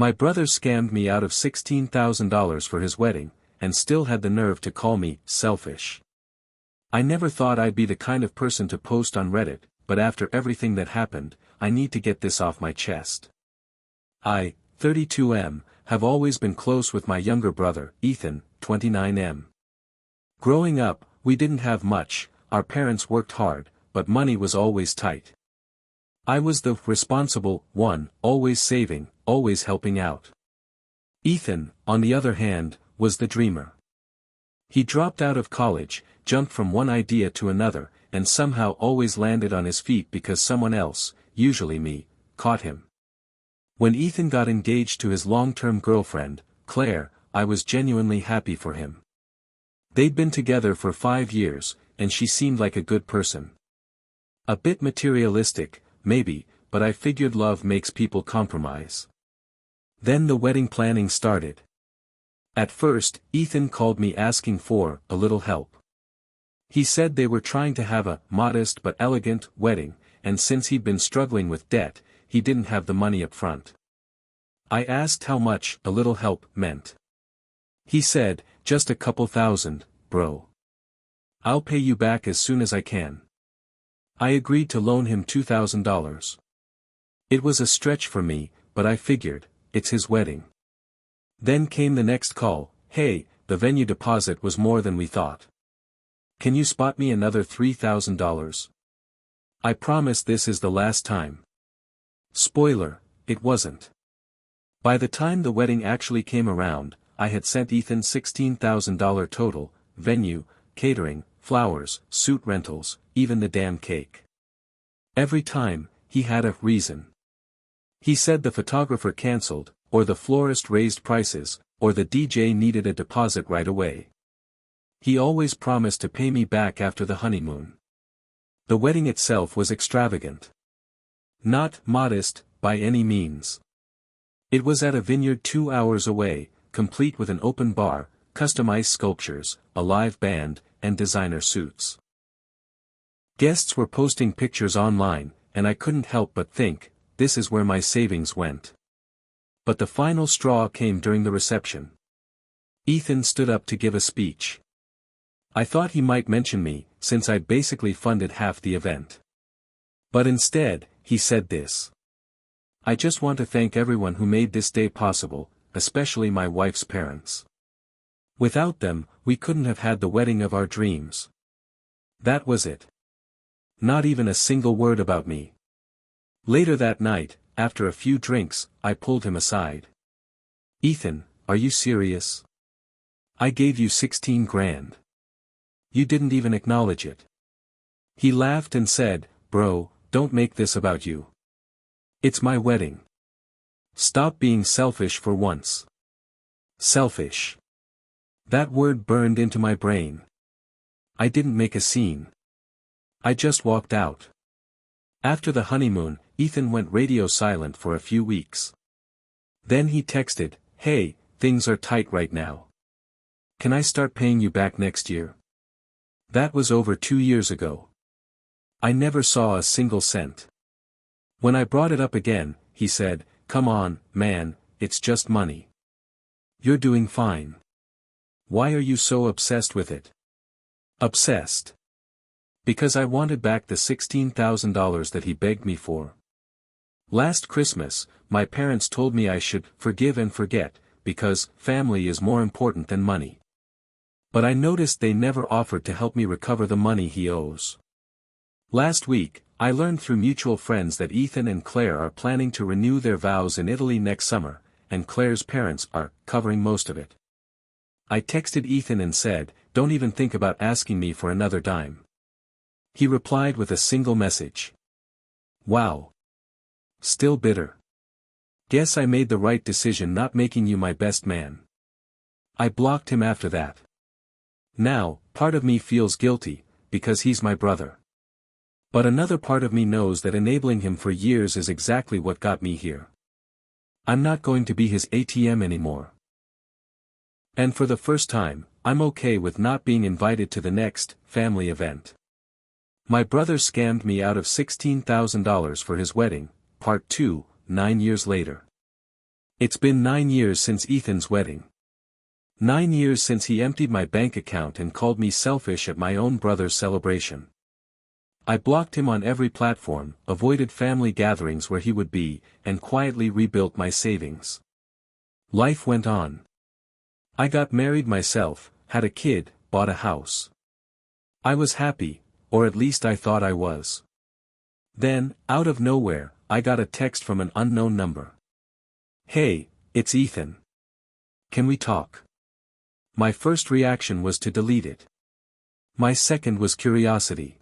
My brother scammed me out of $16,000 for his wedding, and still had the nerve to call me selfish. I never thought I'd be the kind of person to post on Reddit, but after everything that happened, I need to get this off my chest. I, 32M, have always been close with my younger brother, Ethan, 29M. Growing up, we didn't have much, our parents worked hard, but money was always tight. I was the responsible one, always saving, always helping out. Ethan, on the other hand, was the dreamer. He dropped out of college, jumped from one idea to another, and somehow always landed on his feet because someone else, usually me, caught him. When Ethan got engaged to his long-term girlfriend, Claire, I was genuinely happy for him. They'd been together for 5 years, and she seemed like a good person. A bit materialistic, maybe, but I figured love makes people compromise. Then the wedding planning started. At first, Ethan called me asking for a little help. He said they were trying to have a modest but elegant wedding, and since he'd been struggling with debt, he didn't have the money up front. I asked how much a little help meant. He said, just a couple thousand, bro. I'll pay you back as soon as I can. I agreed to loan him $2,000. It was a stretch for me, but I figured, it's his wedding. Then came the next call, hey, the venue deposit was more than we thought. Can you spot me another $3,000? I promise this is the last time. Spoiler, it wasn't. By the time the wedding actually came around, I had sent Ethan $16,000 total, venue, catering, flowers, suit rentals, even the damn cake. Every time, he had a reason. He said the photographer canceled, or the florist raised prices, or the DJ needed a deposit right away. He always promised to pay me back after the honeymoon. The wedding itself was extravagant. Not modest, by any means. It was at a vineyard 2 hours away, complete with an open bar, customized sculptures, a live band, and designer suits. Guests were posting pictures online, and I couldn't help but think, this is where my savings went. But the final straw came during the reception. Ethan stood up to give a speech. I thought he might mention me, since I'd basically funded half the event. But instead, he said this. I just want to thank everyone who made this day possible, especially my wife's parents. Without them, we couldn't have had the wedding of our dreams. That was it. Not even a single word about me. Later that night, after a few drinks, I pulled him aside. Ethan, are you serious? I gave you 16 grand. You didn't even acknowledge it. He laughed and said, bro, don't make this about you. It's my wedding. Stop being selfish for once. Selfish. That word burned into my brain. I didn't make a scene. I just walked out. After the honeymoon, Ethan went radio silent for a few weeks. Then he texted, hey, things are tight right now. Can I start paying you back next year? That was over 2 years ago. I never saw a single cent. When I brought it up again, he said, come on, man, it's just money. You're doing fine. Why are you so obsessed with it? Obsessed. Because I wanted back the $16,000 that he begged me for. Last Christmas, my parents told me I should forgive and forget, because family is more important than money. But I noticed they never offered to help me recover the money he owes. Last week, I learned through mutual friends that Ethan and Claire are planning to renew their vows in Italy next summer, and Claire's parents are covering most of it. I texted Ethan and said, don't even think about asking me for another dime. He replied with a single message. Wow. Still bitter. Guess I made the right decision not making you my best man. I blocked him after that. Now, part of me feels guilty, because he's my brother. But another part of me knows that enabling him for years is exactly what got me here. I'm not going to be his ATM anymore. And for the first time, I'm okay with not being invited to the next family event. My brother scammed me out of $16,000 for his wedding, part 2, 9 years later. It's been 9 years since Ethan's wedding. 9 years since he emptied my bank account and called me selfish at my own brother's celebration. I blocked him on every platform, avoided family gatherings where he would be, and quietly rebuilt my savings. Life went on. I got married myself, had a kid, bought a house. I was happy, or at least I thought I was. Then, out of nowhere, I got a text from an unknown number. "Hey, it's Ethan. Can we talk?" My first reaction was to delete it. My second was curiosity.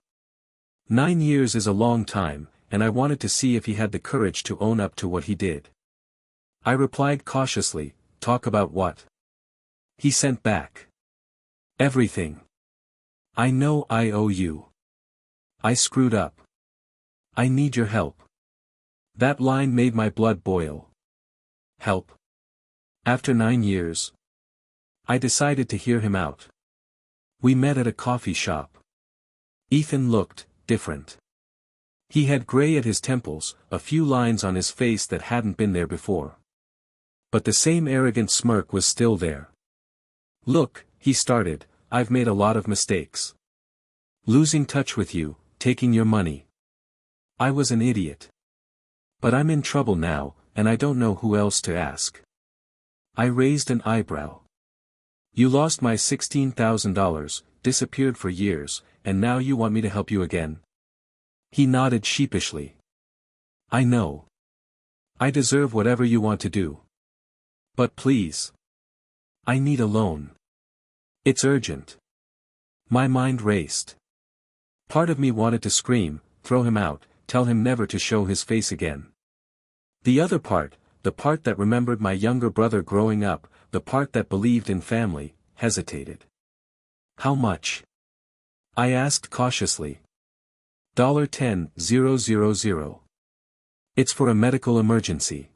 9 years is a long time, and I wanted to see if he had the courage to own up to what he did. I replied cautiously, "Talk about what?" He sent back, "Everything. I know I owe you. I screwed up. I need your help." That line made my blood boil. Help? After 9 years? I decided to hear him out. We met at a coffee shop. Ethan looked different. He had gray at his temples, a few lines on his face that hadn't been there before. But the same arrogant smirk was still there. "Look," he started, "I've made a lot of mistakes. Losing touch with you, taking your money. I was an idiot. But I'm in trouble now, and I don't know who else to ask." I raised an eyebrow. "You lost my $16,000, disappeared for years, and now you want me to help you again?" He nodded sheepishly. "I know. I deserve whatever you want to do. But please. I need a loan. It's urgent." My mind raced. Part of me wanted to scream, throw him out, tell him never to show his face again. The other part, the part that remembered my younger brother growing up, the part that believed in family, hesitated. "How much?" I asked cautiously. $10,000. It's for a medical emergency.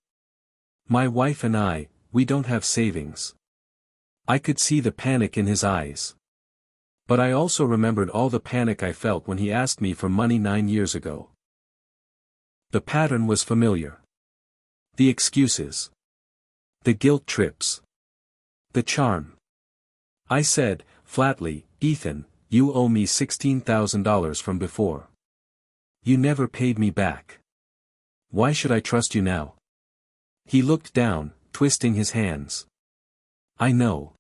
My wife and I, we don't have savings." I could see the panic in his eyes. But I also remembered all the panic I felt when he asked me for money 9 years ago. The pattern was familiar. The excuses. The guilt trips. The charm. I said, flatly, "Ethan, you owe me $16,000 from before. You never paid me back. Why should I trust you now?" He looked down, twisting his hands. "I know.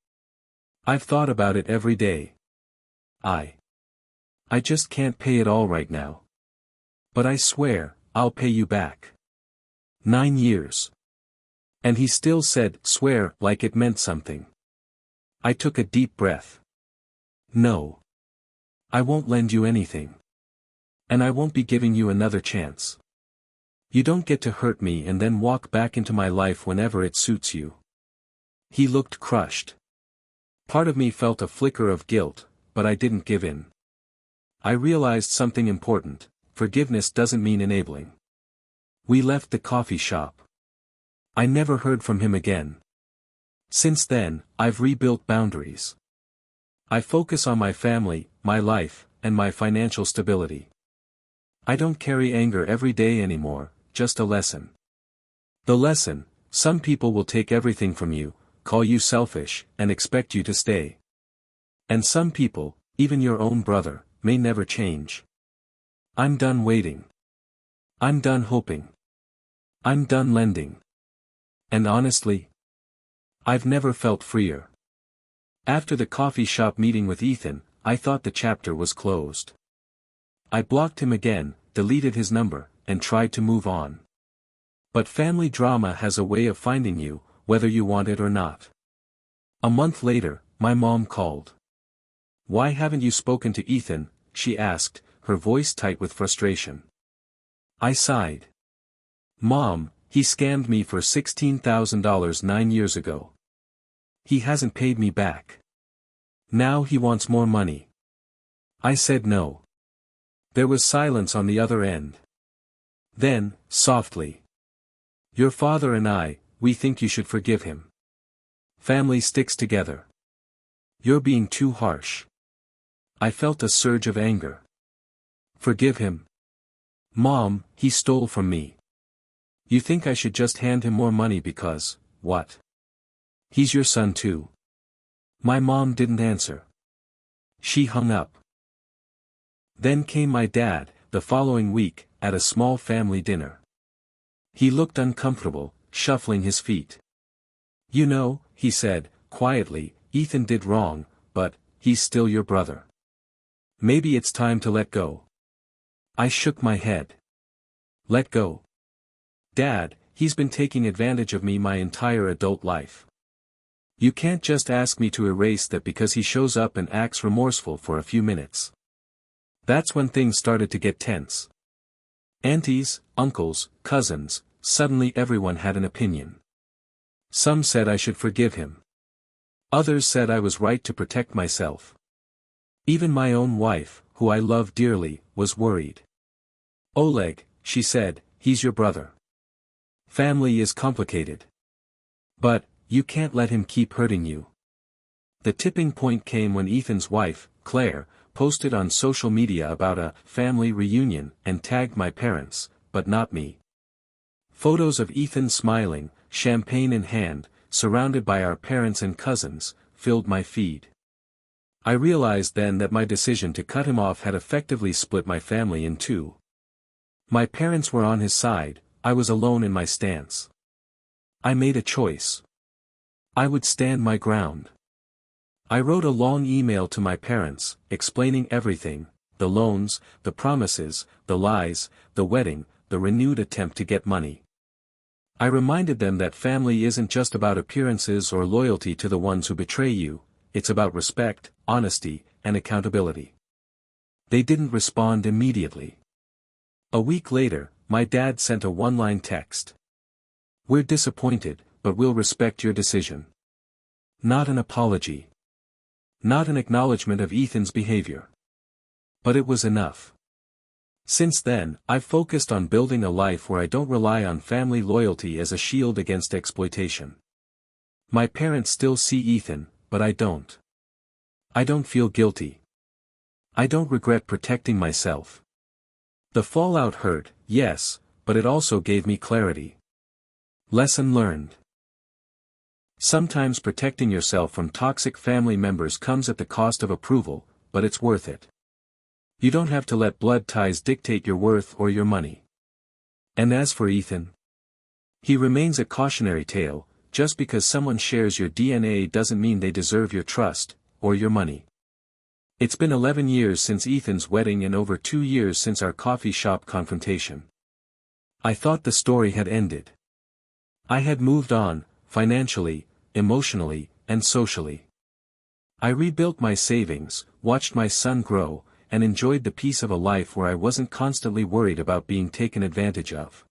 I've thought about it every day. I just can't pay it all right now. But I swear, I'll pay you back." 9 years. And he still said, "Swear," like it meant something. I took a deep breath. "No. I won't lend you anything. And I won't be giving you another chance. You don't get to hurt me and then walk back into my life whenever it suits you." He looked crushed. Part of me felt a flicker of guilt, but I didn't give in. I realized something important: forgiveness doesn't mean enabling. We left the coffee shop. I never heard from him again. Since then, I've rebuilt boundaries. I focus on my family, my life, and my financial stability. I don't carry anger every day anymore, just a lesson. The lesson: some people will take everything from you, call you selfish, and expect you to stay. And some people, even your own brother, may never change. I'm done waiting. I'm done hoping. I'm done lending. And honestly, I've never felt freer. After the coffee shop meeting with Ethan, I thought the chapter was closed. I blocked him again, deleted his number, and tried to move on. But family drama has a way of finding you, whether you want it or not. A month later, my mom called. "Why haven't you spoken to Ethan?" she asked, her voice tight with frustration. I sighed. "Mom, he scammed me for $16,000 9 years ago. He hasn't paid me back. Now he wants more money." I said no. There was silence on the other end. Then, softly, "Your father and I, we think you should forgive him. Family sticks together. You're being too harsh." I felt a surge of anger. "Forgive him? Mom, he stole from me. You think I should just hand him more money because, what? He's your son too? My mom didn't answer. She hung up. Then came my dad, the following week, at a small family dinner. He looked uncomfortable, shuffling his feet. You know, he said, quietly, Ethan did wrong, but, he's still your brother. Maybe it's time to let go. I shook my head. Let go? Dad, he's been taking advantage of me my entire adult life. You can't just ask me to erase that because he shows up and acts remorseful for a few minutes. That's when things started to get tense. Aunties, uncles, cousins, suddenly everyone had an opinion. Some said I should forgive him. Others said I was right to protect myself. Even my own wife, who I love dearly, was worried. Oleg, she said, he's your brother. Family is complicated. But, you can't let him keep hurting you. The tipping point came when Ethan's wife, Claire, posted on social media about a family reunion and tagged my parents, but not me. Photos of Ethan smiling, champagne in hand, surrounded by our parents and cousins, filled my feed. I realized then that my decision to cut him off had effectively split my family in two. My parents were on his side, I was alone in my stance. I made a choice. I would stand my ground. I wrote a long email to my parents, explaining everything, the loans, the promises, the lies, the wedding, the renewed attempt to get money. I reminded them that family isn't just about appearances or loyalty to the ones who betray you, it's about respect, honesty, and accountability. They didn't respond immediately. A week later, my dad sent a one-line text. We're disappointed, but we'll respect your decision. Not an apology. Not an acknowledgement of Ethan's behavior. But it was enough. Since then, I've focused on building a life where I don't rely on family loyalty as a shield against exploitation. My parents still see Ethan, but I don't. I don't feel guilty. I don't regret protecting myself. The fallout hurt, yes, but it also gave me clarity. Lesson learned. Sometimes protecting yourself from toxic family members comes at the cost of approval, but it's worth it. You don't have to let blood ties dictate your worth or your money. And as for Ethan, he remains a cautionary tale. Just because someone shares your DNA doesn't mean they deserve your trust, or your money. It's been 11 years since Ethan's wedding and over 2 years since our coffee shop confrontation. I thought the story had ended. I had moved on, financially, emotionally, and socially. I rebuilt my savings, watched my son grow, and enjoyed the peace of a life where I wasn't constantly worried about being taken advantage of.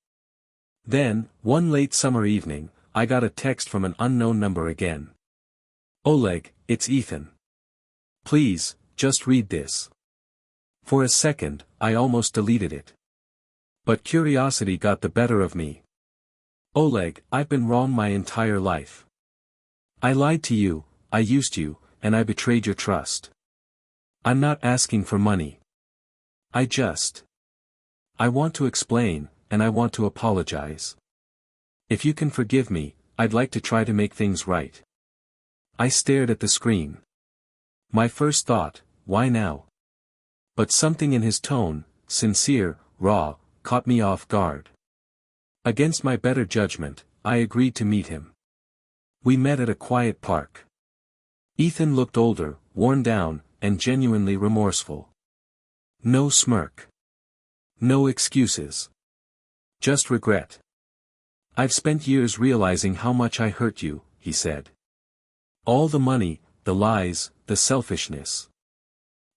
Then, one late summer evening, I got a text from an unknown number again. Oleg, it's Ethan. Please, just read this. For a second, I almost deleted it. But curiosity got the better of me. Oleg, I've been wrong my entire life. I lied to you, I used you, and I betrayed your trust. I'm not asking for money. I want to explain, and I want to apologize. If you can forgive me, I'd like to try to make things right. I stared at the screen. My first thought, why now? But something in his tone, sincere, raw, caught me off guard. Against my better judgment, I agreed to meet him. We met at a quiet park. Ethan looked older, worn down, and genuinely remorseful. No smirk. No excuses. Just regret. I've spent years realizing how much I hurt you, he said. All the money, the lies, the selfishness.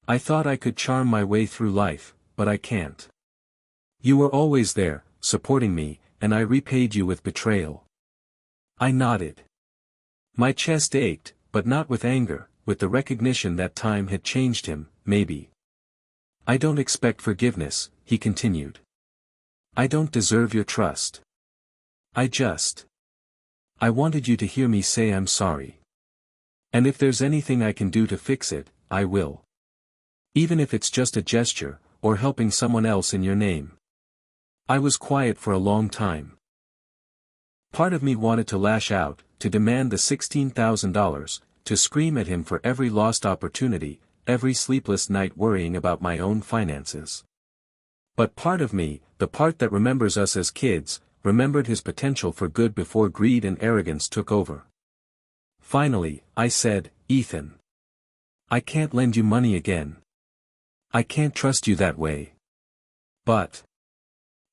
I thought I could charm my way through life, but I can't. You were always there, supporting me, and I repaid you with betrayal. I nodded. My chest ached, but not with anger, with the recognition that time had changed him, maybe. I don't expect forgiveness, he continued. I don't deserve your trust. I wanted you to hear me say I'm sorry. And if there's anything I can do to fix it, I will. Even if it's just a gesture, or helping someone else in your name. I was quiet for a long time. Part of me wanted to lash out, to demand the $16,000, to scream at him for every lost opportunity, every sleepless night worrying about my own finances. But part of me, the part that remembers us as kids, remembered his potential for good before greed and arrogance took over. Finally, I said, "Ethan, I can't lend you money again. I can't trust you that way. But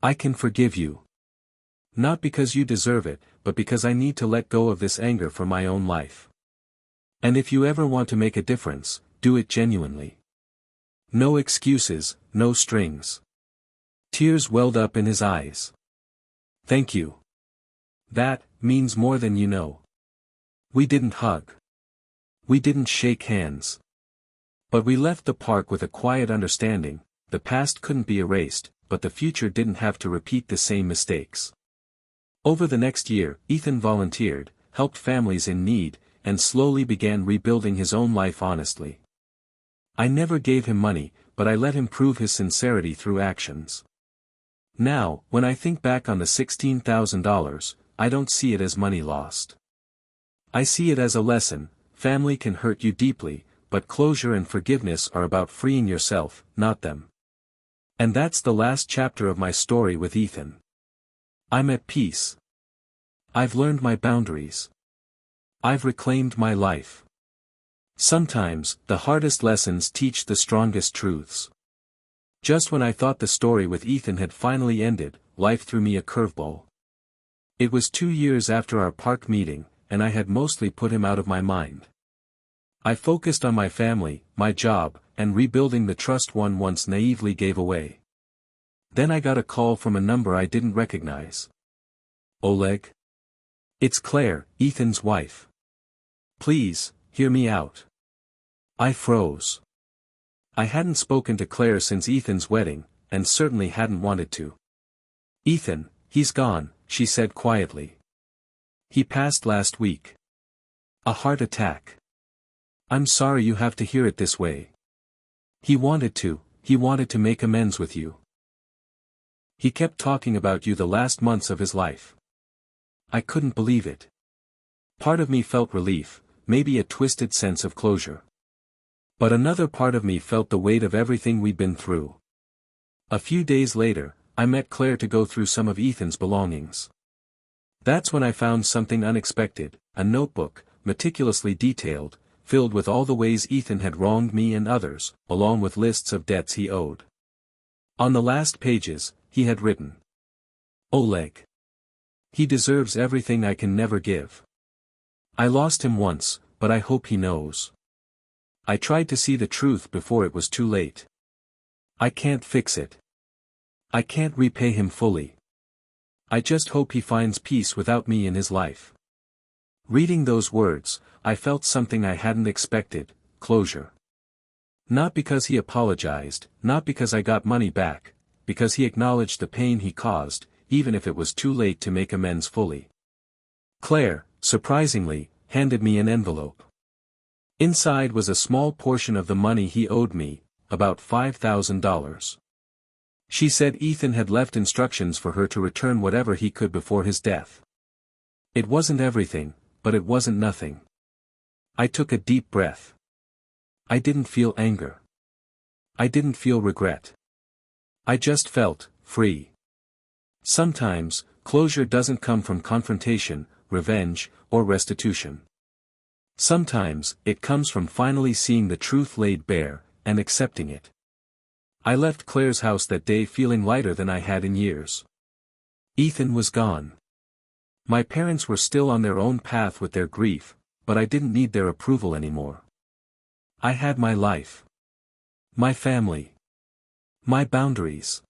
I can forgive you. Not because you deserve it, but because I need to let go of this anger for my own life. And if you ever want to make a difference, do it genuinely. No excuses, no strings." Tears welled up in his eyes. "Thank you. That means more than you know." We didn't hug. We didn't shake hands. But we left the park with a quiet understanding: the past couldn't be erased, but the future didn't have to repeat the same mistakes. Over the next year, Ethan volunteered, helped families in need, and slowly began rebuilding his own life honestly. I never gave him money, but I let him prove his sincerity through actions. Now, when I think back on the $16,000, I don't see it as money lost. I see it as a lesson: family can hurt you deeply, but closure and forgiveness are about freeing yourself, not them. And that's the last chapter of my story with Ethan. I'm at peace. I've learned my boundaries. I've reclaimed my life. Sometimes, the hardest lessons teach the strongest truths. Just when I thought the story with Ethan had finally ended, life threw me a curveball. It was 2 years after our park meeting, and I had mostly put him out of my mind. I focused on my family, my job, and rebuilding the trust one once naively gave away. Then I got a call from a number I didn't recognize. "Oleg? It's Claire, Ethan's wife. Please, hear me out." I froze. I hadn't spoken to Claire since Ethan's wedding, and certainly hadn't wanted to. "Ethan, he's gone," she said quietly. "He passed last week. A heart attack. I'm sorry you have to hear it this way. He wanted to make amends with you. He kept talking about you the last months of his life." I couldn't believe it. Part of me felt relief, maybe a twisted sense of closure. But another part of me felt the weight of everything we'd been through. A few days later, I met Claire to go through some of Ethan's belongings. That's when I found something unexpected: a notebook, meticulously detailed, filled with all the ways Ethan had wronged me and others, along with lists of debts he owed. On the last pages, he had written, "Oleg. He deserves everything I can never give. I lost him once, but I hope he knows. I tried to see the truth before it was too late. I can't fix it. I can't repay him fully. I just hope he finds peace without me in his life." Reading those words, I felt something I hadn't expected: closure. Not because he apologized, not because I got money back, because he acknowledged the pain he caused, even if it was too late to make amends fully. Claire, surprisingly, handed me an envelope. Inside was a small portion of the money he owed me, about $5,000. She said Ethan had left instructions for her to return whatever he could before his death. It wasn't everything, but it wasn't nothing. I took a deep breath. I didn't feel anger. I didn't feel regret. I just felt free. Sometimes, closure doesn't come from confrontation, revenge, or restitution. Sometimes, it comes from finally seeing the truth laid bare, and accepting it. I left Claire's house that day feeling lighter than I had in years. Ethan was gone. My parents were still on their own path with their grief, but I didn't need their approval anymore. I had my life. My family. My boundaries.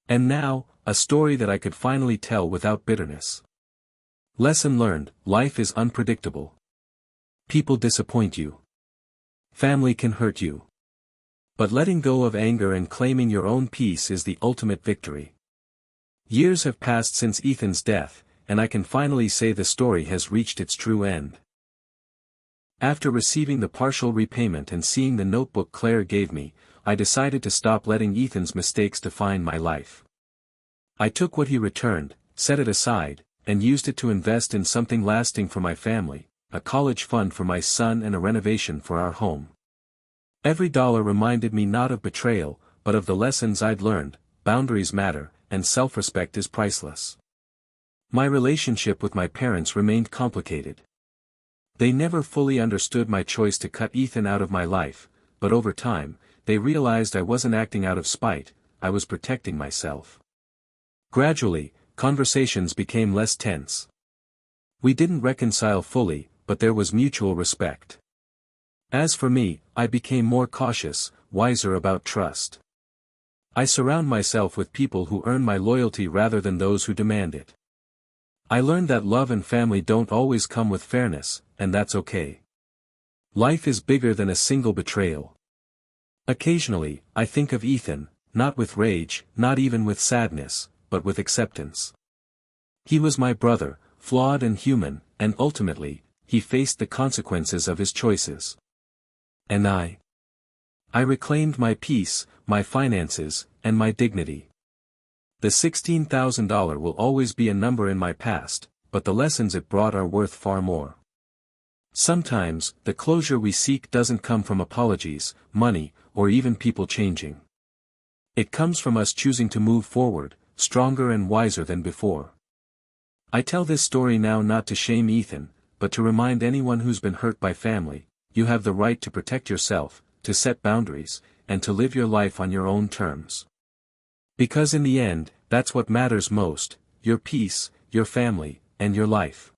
And now, a story that I could finally tell without bitterness. Lesson learned: life is unpredictable. People disappoint you. Family can hurt you. But letting go of anger and claiming your own peace is the ultimate victory. Years have passed since Ethan's death, and I can finally say the story has reached its true end. After receiving the partial repayment and seeing the notebook Claire gave me, I decided to stop letting Ethan's mistakes define my life. I took what he returned, set it aside, and used it to invest in something lasting for my family, a college fund for my son and a renovation for our home. Every dollar reminded me not of betrayal, but of the lessons I'd learned: boundaries matter, and self-respect is priceless. My relationship with my parents remained complicated. They never fully understood my choice to cut Ethan out of my life, but over time, they realized I wasn't acting out of spite, I was protecting myself. Gradually, conversations became less tense. We didn't reconcile fully, but there was mutual respect. As for me, I became more cautious, wiser about trust. I surround myself with people who earn my loyalty rather than those who demand it. I learned that love and family don't always come with fairness, and that's okay. Life is bigger than a single betrayal. Occasionally, I think of Ethan, not with rage, not even with sadness, but with acceptance. He was my brother, flawed and human, and ultimately, he faced the consequences of his choices. And I reclaimed my peace, my finances, and my dignity. The $16,000 will always be a number in my past, but the lessons it brought are worth far more. Sometimes, the closure we seek doesn't come from apologies, money, or even people changing. It comes from us choosing to move forward, stronger and wiser than before. I tell this story now not to shame Ethan, but to remind anyone who's been hurt by family: you have the right to protect yourself, to set boundaries, and to live your life on your own terms. Because in the end, that's what matters most: your peace, your family, and your life.